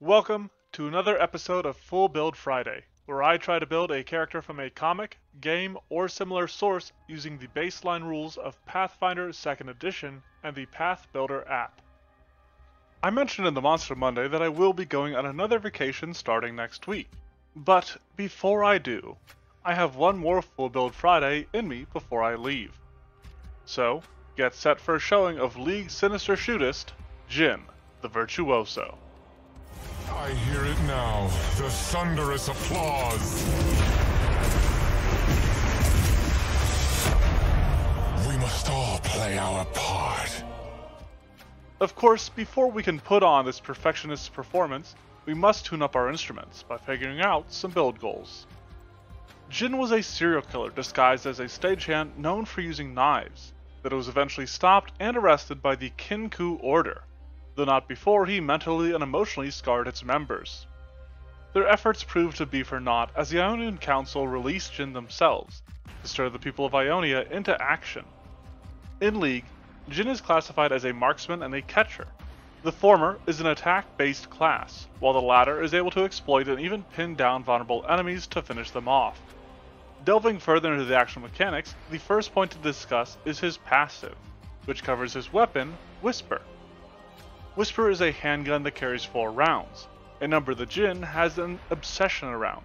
Welcome to another episode of Full Build Friday, where I try to build a character from a comic, game, or similar source using the baseline rules of Pathfinder Second Edition and the Path Builder app. I mentioned in the Monster Monday that I will be going on another vacation starting next week, but before I do, I have one more Full Build Friday in me before I leave. So, get set for a showing of League's sinister shootist, Jhin, the Virtuoso. I hear it now, the thunderous applause. We must all play our part. Of course, before we can put on this perfectionist performance, we must tune up our instruments by figuring out some build goals. Jhin was a serial killer disguised as a stagehand known for using knives, that was eventually stopped and arrested by the Kinku Order, though not before he mentally and emotionally scarred its members. Their efforts proved to be for naught as the Ionian Council released Jhin themselves, to stir the people of Ionia into action. In League, Jhin is classified as a marksman and a catcher. The former is an attack-based class, while the latter is able to exploit and even pin down vulnerable enemies to finish them off. Delving further into the actual mechanics, the first point to discuss is his passive, which covers his weapon, Whisper. Whisper is a handgun that carries 4 rounds, a number that Jhin has an obsession around,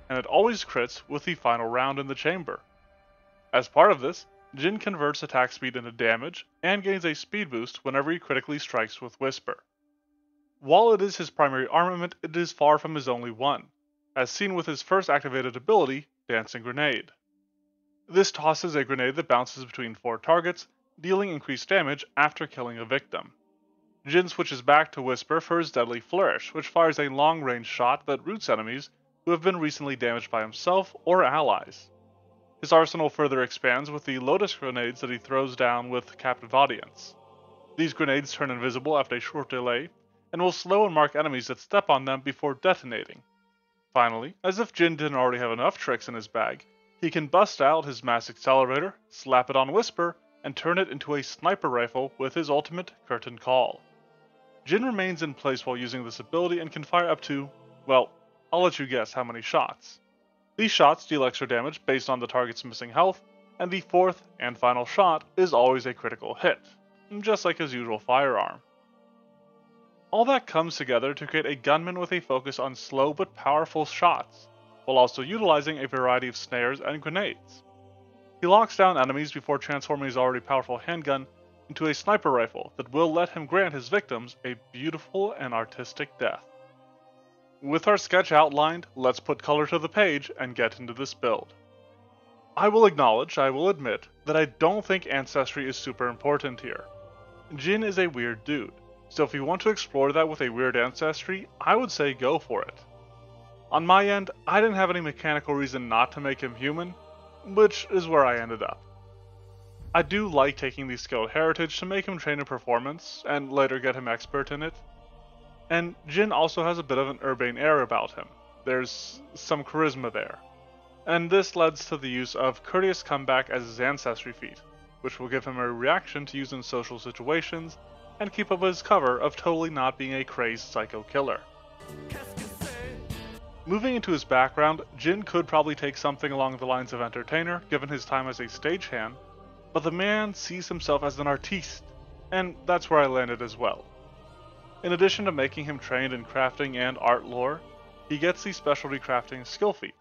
and it always crits with the final round in the chamber. As part of this, Jhin converts attack speed into damage, and gains a speed boost whenever he critically strikes with Whisper. While it is his primary armament, it is far from his only one, as seen with his first activated ability, Dancing Grenade. This tosses a grenade that bounces between 4 targets, dealing increased damage after killing a victim. Jhin switches back to Whisper for his Deadly Flourish, which fires a long-range shot that roots enemies who have been recently damaged by himself or allies. His arsenal further expands with the Lotus Grenades that he throws down with Captive Audience. These grenades turn invisible after a short delay, and will slow and mark enemies that step on them before detonating. Finally, as if Jhin didn't already have enough tricks in his bag, he can bust out his Mass Accelerator, slap it on Whisper, and turn it into a sniper rifle with his ultimate Curtain Call. Jhin remains in place while using this ability and can fire up to, well, I'll let you guess how many shots. These shots deal extra damage based on the target's missing health, and the 4th and final shot is always a critical hit, just like his usual firearm. All that comes together to create a gunman with a focus on slow but powerful shots, while also utilizing a variety of snares and grenades. He locks down enemies before transforming his already powerful handgun into a sniper rifle that will let him grant his victims a beautiful and artistic death. With our sketch outlined, let's put color to the page and get into this build. I will admit, that I don't think Ancestry is super important here. Jhin is a weird dude, so if you want to explore that with a weird ancestry, I would say go for it. On my end, I didn't have any mechanical reason not to make him human, which is where I ended up. I do like taking the skilled heritage to make him train in performance, and later get him expert in it. And Jhin also has a bit of an urbane air about him. There's some charisma there. And this leads to the use of Courteous Comeback as his ancestry feat, which will give him a reaction to use in social situations, and keep up his cover of totally not being a crazed psycho killer. Moving into his background, Jhin could probably take something along the lines of entertainer, given his time as a stagehand, but the man sees himself as an artiste, and that's where I landed as well. In addition to making him trained in crafting and art lore, he gets the specialty crafting skill feat,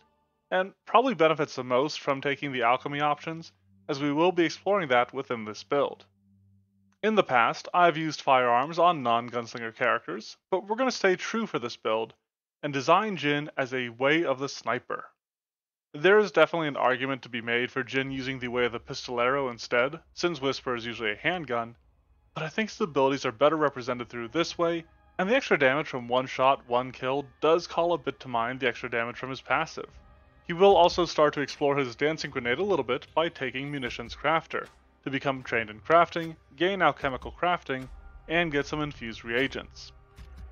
and probably benefits the most from taking the alchemy options, as we will be exploring that within this build. In the past, I've used firearms on non-gunslinger characters, but we're going to stay true for this build, and design Jhin as a Way of the Sniper. There is definitely an argument to be made for Jhin using the Way of the Pistolero instead, since Whisper is usually a handgun, but I think his abilities are better represented through this way, and the extra damage from 1 shot, 1 kill does call a bit to mind the extra damage from his passive. He will also start to explore his Dancing Grenade a little bit by taking Munitions Crafter, to become trained in crafting, gain alchemical crafting, and get some infused reagents.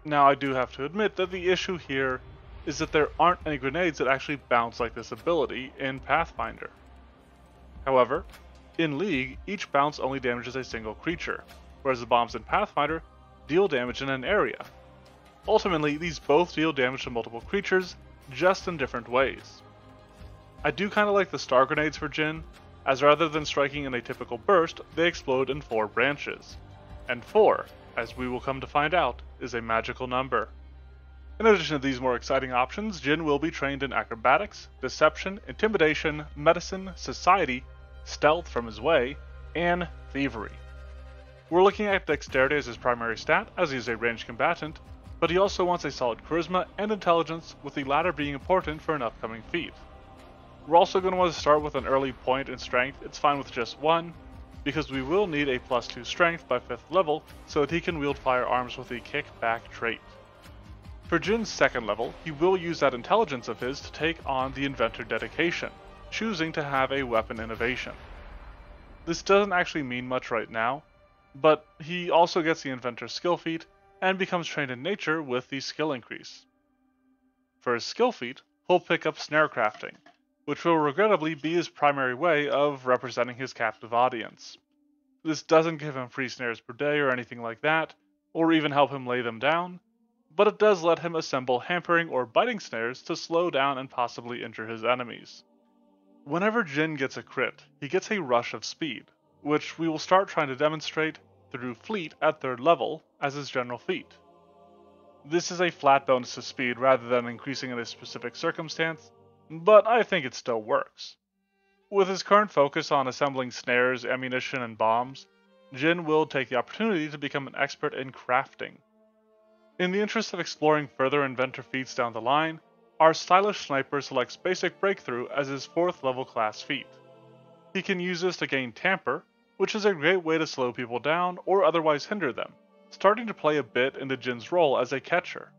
Now I do have to admit that the issue here is that there aren't any grenades that actually bounce like this ability in Pathfinder. However, in League, each bounce only damages a single creature, whereas the bombs in Pathfinder deal damage in an area. Ultimately, these both deal damage to multiple creatures, just in different ways. I do kinda like the star grenades for Jhin, as rather than striking in a typical burst, they explode in 4 branches. And 4, as we will come to find out, is a magical number. In addition to these more exciting options, Jhin will be trained in acrobatics, deception, intimidation, medicine, society, stealth from his way, and thievery. We're looking at dexterity as his primary stat, as he is a ranged combatant, but he also wants a solid charisma and intelligence, with the latter being important for an upcoming feat. We're also going to want to start with an early point in strength. It's fine with just 1, because we will need a +2 strength by 5th level so that he can wield firearms with the kickback trait. For Jin's 2nd level, he will use that intelligence of his to take on the Inventor dedication, choosing to have a weapon innovation. This doesn't actually mean much right now, but he also gets the Inventor skill feat and becomes trained in nature with the skill increase. For his skill feat, he'll pick up snare crafting, which will regrettably be his primary way of representing his captive audience. This doesn't give him free snares per day or anything like that, or even help him lay them down, but it does let him assemble hampering or biting snares to slow down and possibly injure his enemies. Whenever Jhin gets a crit, he gets a rush of speed, which we will start trying to demonstrate through Fleet at 3rd level as his general feat. This is a flat bonus to speed rather than increasing in a specific circumstance, but I think it still works. With his current focus on assembling snares, ammunition, and bombs, Jhin will take the opportunity to become an expert in crafting. In the interest of exploring further Inventor feats down the line, our stylish sniper selects Basic Breakthrough as his 4th level class feat. He can use this to gain Tamper, which is a great way to slow people down or otherwise hinder them, starting to play a bit into Jin's role as a catcher.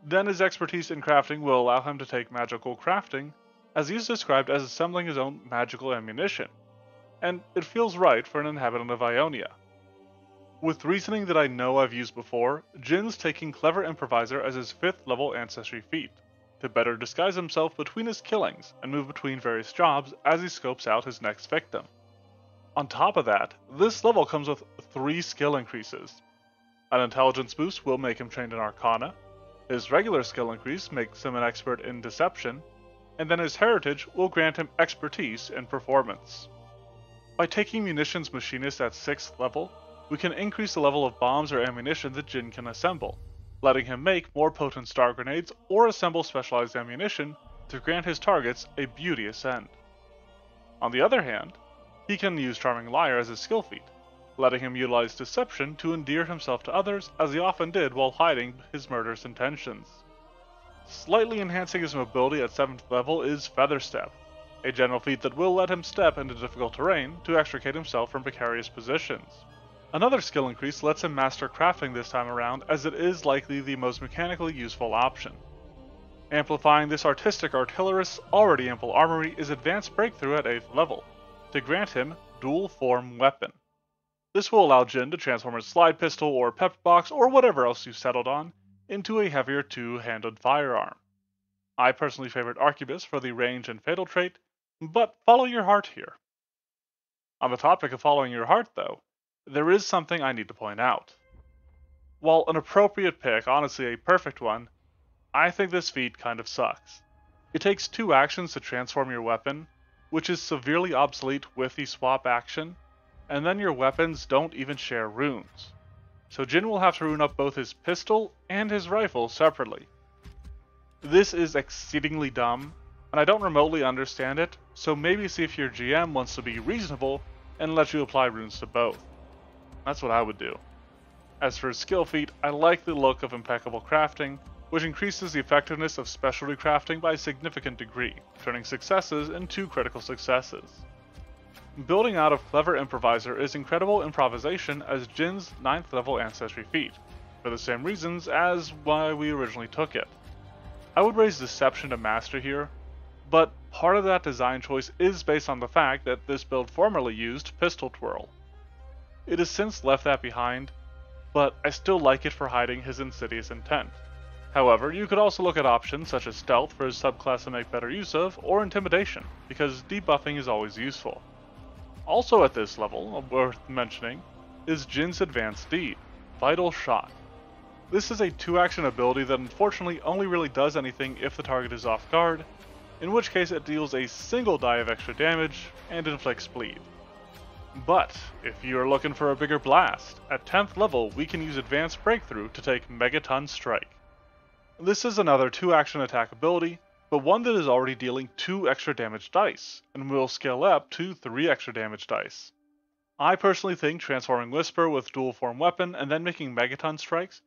Then his expertise in crafting will allow him to take magical crafting, as he is described as assembling his own magical ammunition, and it feels right for an inhabitant of Ionia. With reasoning that I know I've used before, Jin's taking Clever Improviser as his 5th level ancestry feat, to better disguise himself between his killings and move between various jobs as he scopes out his next victim. On top of that, this level comes with 3 skill increases. An intelligence boost will make him trained in Arcana, his regular skill increase makes him an expert in Deception, and then his heritage will grant him expertise in Performance. By taking Munitions Machinist at 6th level, we can increase the level of bombs or ammunition that Jhin can assemble, letting him make more potent star grenades or assemble specialized ammunition to grant his targets a beauteous end. On the other hand, he can use Charming Liar as his skill feat, letting him utilize deception to endear himself to others as he often did while hiding his murderous intentions. Slightly enhancing his mobility at 7th level is Feather Step, a general feat that will let him step into difficult terrain to extricate himself from precarious positions. Another skill increase lets him master crafting this time around, as it is likely the most mechanically useful option. Amplifying this artistic artillerist's already ample armory is Advanced Breakthrough at 8th level, to grant him Dual Form Weapon. This will allow Jhin to transform his slide pistol or pep box or whatever else you've settled on into a heavier 2-handed firearm. I personally favored Arquebus for the range and fatal trait, but follow your heart here. On the topic of following your heart though, there is something I need to point out. While an appropriate pick, honestly a perfect one, I think this feat kind of sucks. It takes 2 actions to transform your weapon, which is severely obsolete with the swap action, and then your weapons don't even share runes. So Jhin will have to rune up both his pistol and his rifle separately. This is exceedingly dumb, and I don't remotely understand it, so maybe see if your GM wants to be reasonable and let you apply runes to both. That's what I would do. As for his skill feat, I like the look of Impeccable Crafting, which increases the effectiveness of specialty crafting by a significant degree, turning successes into critical successes. Building out of Clever Improviser is incredible improvisation as Jin's 9th level ancestry feat, for the same reasons as why we originally took it. I would raise Deception to Master here, but part of that design choice is based on the fact that this build formerly used Pistol Twirl. It has since left that behind, but I still like it for hiding his insidious intent. However, you could also look at options such as Stealth for his subclass to make better use of, or Intimidation, because debuffing is always useful. Also at this level, worth mentioning, is Jin's advanced deed, Vital Shot. This is a 2-action ability that unfortunately only really does anything if the target is off guard, in which case it deals a single die of extra damage and inflicts bleed. But if you are looking for a bigger blast, at 10th level we can use Advanced Breakthrough to take Megaton Strike. This is another 2-action attack ability, but one that is already dealing 2 extra damage dice, and will scale up to 3 extra damage dice. I personally think transforming Whisper with dual form weapon and then making Megaton Strikes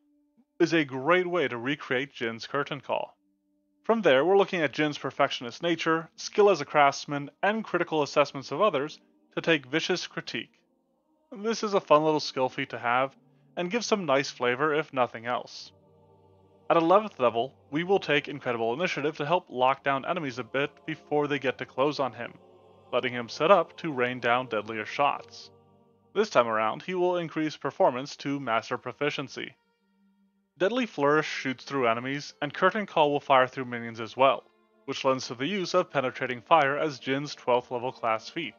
is a great way to recreate Jhin's Curtain Call. From there, we're looking at Jhin's perfectionist nature, skill as a craftsman, and critical assessments of others to take Vicious Critique. This is a fun little skill feat to have, and gives some nice flavor if nothing else. At 11th level, we will take Incredible Initiative to help lock down enemies a bit before they get to close on him, letting him set up to rain down deadlier shots. This time around, he will increase performance to Master Proficiency. Deadly Flourish shoots through enemies, and Curtain Call will fire through minions as well, which lends to the use of Penetrating Fire as Jhin's 12th level class feat.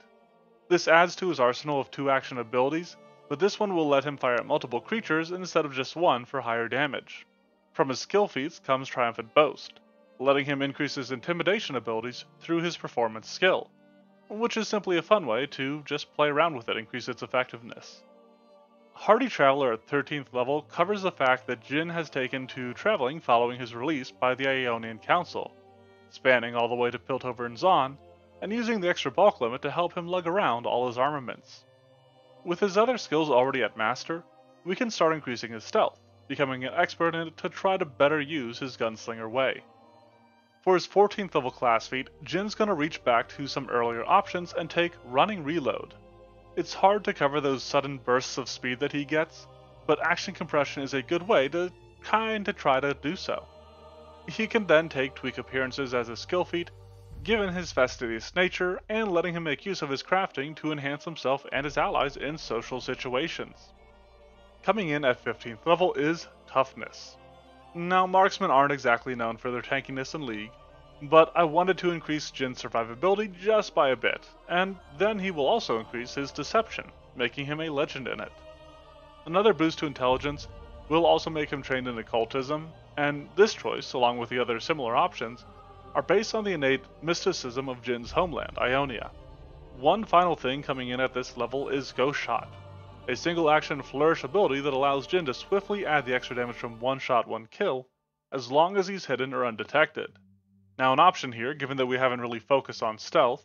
This adds to his arsenal of 2-action abilities, but this one will let him fire at multiple creatures instead of just one for higher damage. From his skill feats comes Triumphant Boast, letting him increase his intimidation abilities through his performance skill, which is simply a fun way to just play around with it and increase its effectiveness. Hardy Traveler at 13th level covers the fact that Jhin has taken to traveling following his release by the Ionian Council, spanning all the way to Piltover and Zaun, and using the extra bulk limit to help him lug around all his armaments. With his other skills already at Master, we can start increasing his stealth, becoming an expert in it to try to better use his Gunslinger way. For his 14th level class feat, Jhin's gonna reach back to some earlier options and take Running Reload. It's hard to cover those sudden bursts of speed that he gets, but Action Compression is a good way to try to do so. He can then take Tweak Appearances as a skill feat, given his fastidious nature, and letting him make use of his crafting to enhance himself and his allies in social situations. Coming in at 15th level is Toughness. Now, marksmen aren't exactly known for their tankiness in League, but I wanted to increase Jhin's survivability just by a bit, and then he will also increase his Deception, making him a legend in it. Another boost to Intelligence will also make him trained in Occultism, and this choice, along with the other similar options, are based on the innate mysticism of Jhin's homeland, Ionia. One final thing coming in at this level is Ghost Shot, a single action flourish ability that allows Jhin to swiftly add the extra damage from one shot, one kill, as long as he's hidden or undetected. Now an option here, given that we haven't really focused on stealth,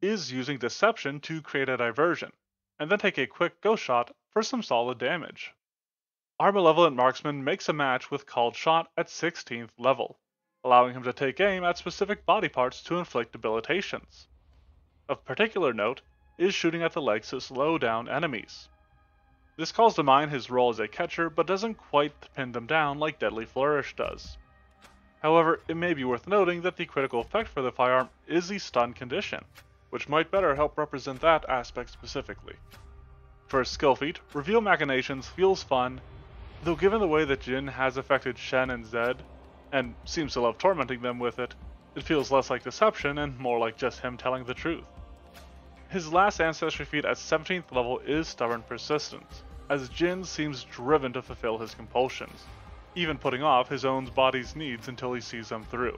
is using Deception to create a diversion, and then take a quick Ghost Shot for some solid damage. Our Malevolent Marksman makes a match with Called Shot at 16th level, allowing him to take aim at specific body parts to inflict debilitations. Of particular note is shooting at the legs to slow down enemies. This calls to mind his role as a catcher, but doesn't quite pin them down like Deadly Flourish does. However, it may be worth noting that the critical effect for the firearm is the stun condition, which might better help represent that aspect specifically. For his skill feat, Reveal Machinations feels fun, though given the way that Jhin has affected Shen and Zed, and seems to love tormenting them with it, it feels less like deception and more like just him telling the truth. His last ancestry feat at 17th level is Stubborn Persistence, as Jhin seems driven to fulfill his compulsions, even putting off his own body's needs until he sees them through.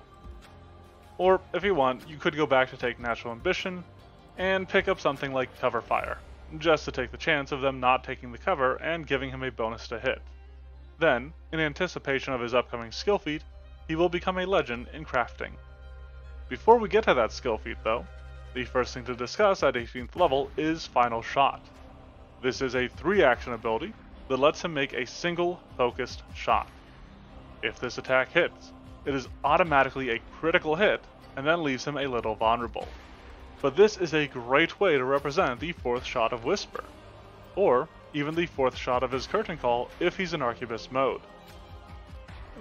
Or, if you want, you could go back to take Natural Ambition, and pick up something like Cover Fire, just to take the chance of them not taking the cover and giving him a bonus to hit. Then, in anticipation of his upcoming skill feat, he will become a legend in crafting. Before we get to that skill feat though, the first thing to discuss at 18th level is Final Shot. This is a 3-action ability that lets him make a single focused shot. If this attack hits, it is automatically a critical hit and then leaves him a little vulnerable. But this is a great way to represent the 4th shot of Whisper, or even the 4th shot of his Curtain Call if he's in Arquebus mode.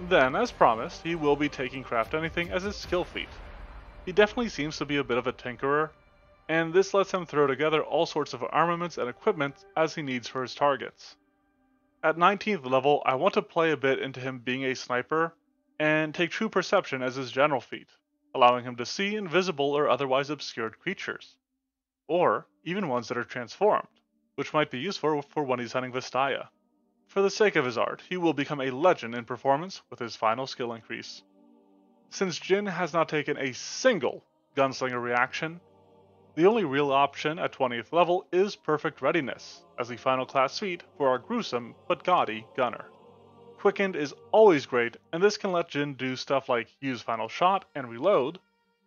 Then, as promised, he will be taking Craft Anything as his skill feat. He definitely seems to be a bit of a tinkerer, and this lets him throw together all sorts of armaments and equipment as he needs for his targets. At 19th level, I want to play a bit into him being a sniper, and take True Perception as his general feat, allowing him to see invisible or otherwise obscured creatures, or even ones that are transformed, which might be useful for when he's hunting Vastaya. for the sake of his art, he will become a legend in performance with his final skill increase. Since Jhin has not taken a single gunslinger reaction, the only real option at 20th level is Perfect Readiness, as the final class feat for our gruesome but gaudy gunner. Quickened is always great, and this can let Jhin do stuff like use Final Shot and reload,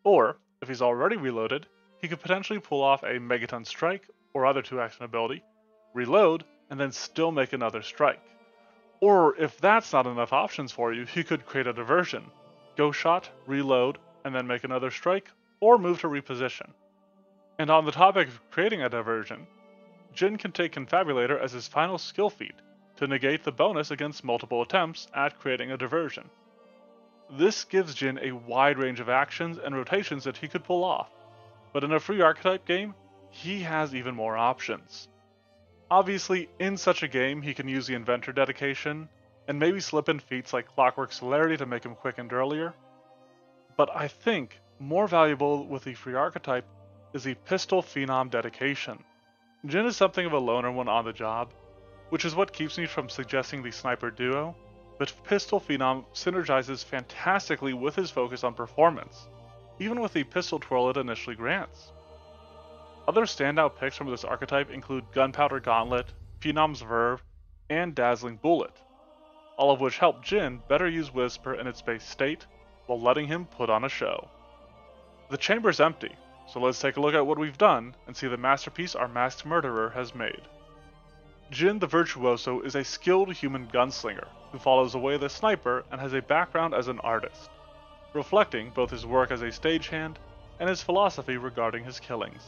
or, if he's already reloaded, he could potentially pull off a Megaton Strike or other 2-action ability, reload, and then still make another strike. Or if that's not enough options for you, he could create a diversion, go shot, reload, and then make another strike, or move to reposition. And on the topic of creating a diversion, Jhin can take Confabulator as his final skill feat to negate the bonus against multiple attempts at creating a diversion. This gives Jhin a wide range of actions and rotations that he could pull off, but in a free archetype game, he has even more options. Obviously, in such a game, he can use the Inventor dedication, and maybe slip in feats like Clockwork Celerity to make him quickened earlier. But I think more valuable with the free archetype is the Pistol Phenom dedication. Jhin is something of a loner when on the job, which is what keeps me from suggesting the Sniper duo, but Pistol Phenom synergizes fantastically with his focus on performance, even with the pistol twirl it initially grants. Other standout picks from this archetype include Gunpowder Gauntlet, Phenom's Verve, and Dazzling Bullet, all of which help Jhin better use Whisper in its base state, while letting him put on a show. The chamber's empty, so let's take a look at what we've done and see the masterpiece our masked murderer has made. Jhin the Virtuoso is a skilled human gunslinger who follows away the sniper and has a background as an artist, reflecting both his work as a stagehand and his philosophy regarding his killings.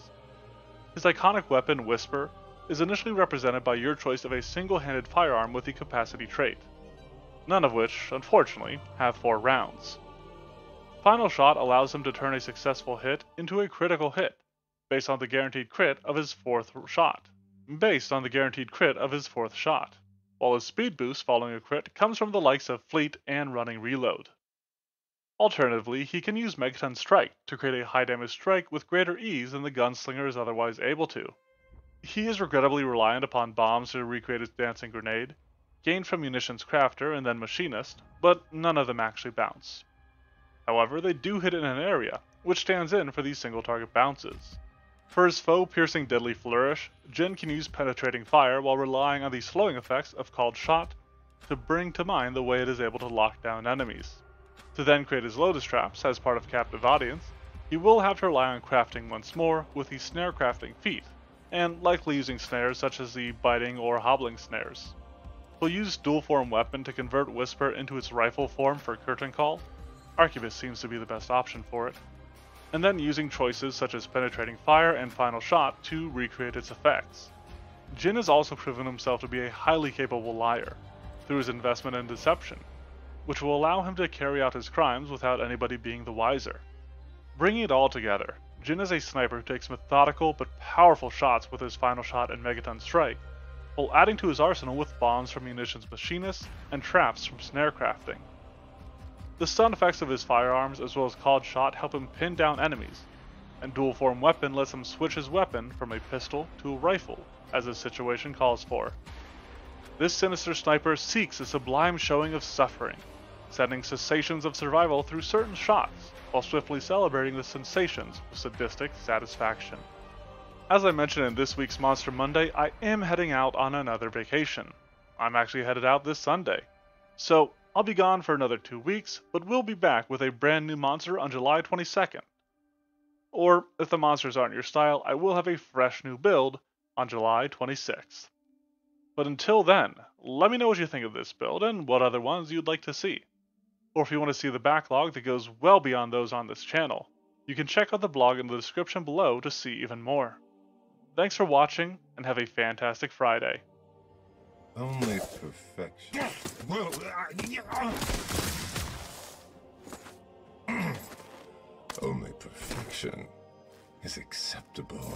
His iconic weapon, Whisper, is initially represented by your choice of a single-handed firearm with the capacity trait, none of which, unfortunately, have 4 rounds. Final Shot allows him to turn a successful hit into a critical hit, based on the guaranteed crit of his 4th shot, while his speed boost following a crit comes from the likes of Fleet and Running Reload. Alternatively, he can use Megaton Strike to create a high damage strike with greater ease than the gunslinger is otherwise able to. He is regrettably reliant upon bombs to recreate his dancing grenade, gained from Munitions Crafter and then Machinist, but none of them actually bounce. However, they do hit in an area, which stands in for these single target bounces. For his foe-piercing Deadly Flourish, Jhin can use Penetrating Fire while relying on the slowing effects of Called Shot to bring to mind the way it is able to lock down enemies. To then create his Lotus Traps as part of Captive Audience, he will have to rely on crafting once more with the Snare crafting feat, and likely using snares such as the Biting or Hobbling snares. He'll use Dual Form Weapon to convert Whisper into its rifle form for Curtain Call. Arquebus seems to be the best option for it, and then using choices such as Penetrating Fire and Final Shot to recreate its effects. Jhin has also proven himself to be a highly capable liar, through his investment in deception, which will allow him to carry out his crimes without anybody being the wiser. Bringing it all together, Jhin is a sniper who takes methodical but powerful shots with his Final Shot and Megaton Strike, while adding to his arsenal with bombs from Munitions Machinist and traps from Snare crafting. The stun effects of his firearms as well as Called Shot help him pin down enemies, and Dual Form Weapon lets him switch his weapon from a pistol to a rifle, as his situation calls for. This sinister sniper seeks a sublime showing of suffering, sending cessations of survival through certain shots, while swiftly celebrating the sensations with sadistic satisfaction. As I mentioned in this week's Monster Monday, I am heading out on another vacation. I'm actually headed out this Sunday. So, I'll be gone for another 2 weeks, but we'll be back with a brand new monster on July 22nd. Or, if the monsters aren't your style, I will have a fresh new build on July 26th. But until then, let me know what you think of this build and what other ones you'd like to see. Or if you want to see the backlog that goes well beyond those on this channel, you can check out the blog in the description below to see even more. Thanks for watching, and have a fantastic Friday. Only perfection. Only perfection is acceptable.